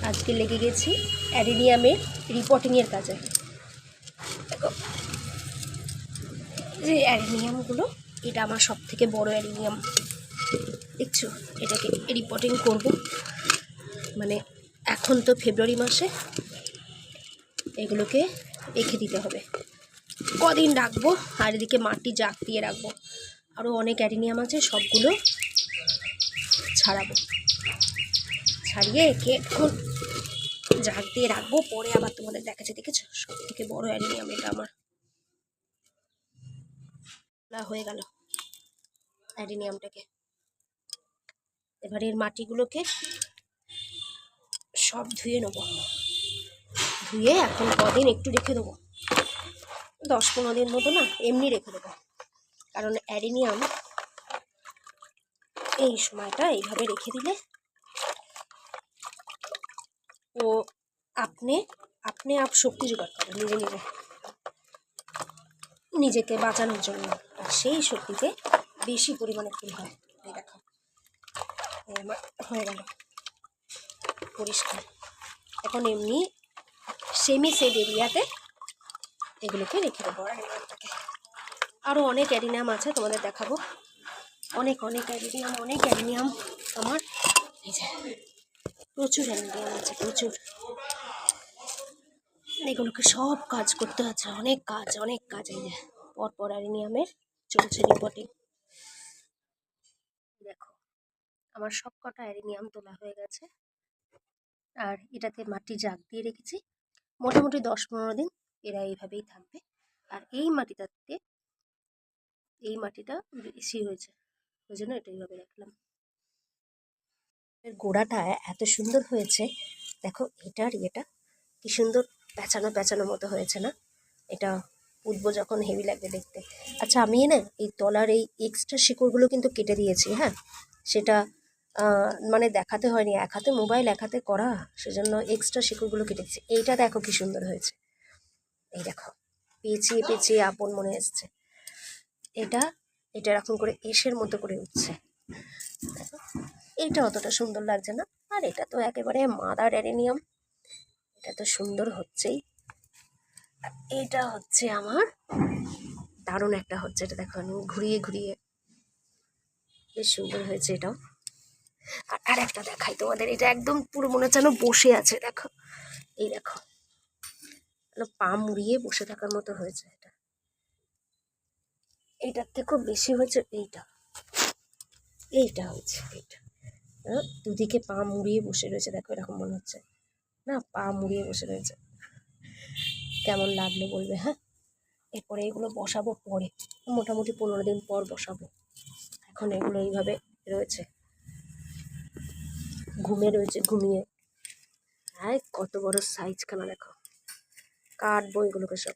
আজকে লেগে গেছি অ্যারেনিয়ামের রিপোর্টিংয়ের কাজে। দেখো যে অ্যারেনিয়ামগুলো, এটা আমার সব থেকে বড় অ্যারেনিয়াম, দেখছো? এটাকে রিপোর্টিং করব, মানে এখন তো ফেব্রুয়ারি মাসে এগুলোকে রেখে দিতে হবে। কদিন রাখবো, আর এদিকে মাটি জাগ দিয়ে রাখবো। আরও অনেক অ্যারেনিয়াম আছে, সবগুলো ছাড়াবো, ছাড়িয়ে একে এখন জাগ দিয়ে রাখবো, পরে আবার তোমাদের দেখাচ্ছে। দেখেছো, সব থেকে বড় অ্যারেনিয়াম এটা আমার। হয়ে গেল অ্যারেনিয়ামটাকে। এবার এর মাটিগুলোকে সব ধুয়ে নেবো, ধুয়ে এখন কদিন একটু রেখে দেবো, 10-15 দিন মতো না, এমনি রেখে দেবো। কারণ অ্যারেনিয়াম এই সময়টা এইভাবে রেখে দিলে ও আপনি আপ শক্তি জোগাড় করে নিজেকে বাঁচানোর জন্য, আর সেই শক্তিতে বেশি পরিমাণে ফুল হয়। এই দেখো আমার হয়ে গেল পরিষ্কার। এখন এমনি সেমি সেড এরিয়াতে এগুলোকে রেখে দেবো। অ্যারেনিয়ামটাকে আরও অনেক অ্যারেনিয়াম আছে, তোমাদের দেখাবো। অনেক অ্যারেনিয়াম আমার, এই যে প্রচুর অ্যারেনিয়াম আছে, প্রচুর। এগুলোকে সব কাজ করতে আছে, অনেক কাজ। এই যে পরপর অ্যারেনিয়ামের চলছে রিপোর্টিং। দেখো আমার সব কটা অ্যারেনিয়াম তোলা হয়ে গেছে, আর এটাতে মাটি জাগ দিয়ে রেখেছি। মোটামুটি 10-15 দিন এরা এইভাবেই থাকবে। আর এই মাটিটা বেশি হয়েছে, ওই জন্য এটা এইভাবে রাখলাম। এর গোড়াটা এত সুন্দর হয়েছে, দেখো এটার ইয়েটা কি সুন্দর প্যাঁচানো মতো হয়েছে না? এটা উঠবো যখন হেভি লাগবে দেখতে। আচ্ছা, আমি না এই তলার এই এক্সট্রা শিকড়গুলো কিন্তু কেটে দিয়েছি, হ্যাঁ, সেটা মানে দেখাতে হয়নি, এক হাতে মোবাইল এক হাতে করা, সেজন্য এক্সট্রা শিকড়গুলো কেটে দিচ্ছি। এইটা দেখো কি সুন্দর হয়েছে, এই দেখো পেঁচিয়ে আপন মনে এসছে। এটা এরকম করে এসের মতো করে উঠছে, দেখো এইটা অতটা সুন্দর লাগছে না। আর এটা তো একেবারে মাদার অ্যারেনিয়াম, এটা তো সুন্দর হচ্ছেই। এটা হচ্ছে আমার দারুণ একটা হচ্ছে, এটা দেখো আমি ঘুরিয়ে বেশ সুন্দর হয়েছে এটাও। আর একটা দেখাই তোমাদের, এটা একদম পুরো মনে হচ্ছে যেন বসে আছে, দেখো এই দেখো পা মুড়িয়ে বসে থাকার মতো হয়েছে। এইটার থেকেও বেশি হয়েছে এইটা হয়েছে, দুদিকে পা মুড়িয়ে বসে রয়েছে, দেখো এরকম মনে হচ্ছে না, পা মুড়িয়ে বসে রয়েছে। কেমন লাগলো বলবে, হ্যাঁ? এরপরে এগুলো বসাবো পরে, মোটামুটি 15 দিন পর বসাবো। এখন এগুলো এইভাবে রয়েছে, ঘুমিয়ে। হ্যাঁ, কত বড় সাইজ খানা দেখো, কাটবো এগুলোকে সব।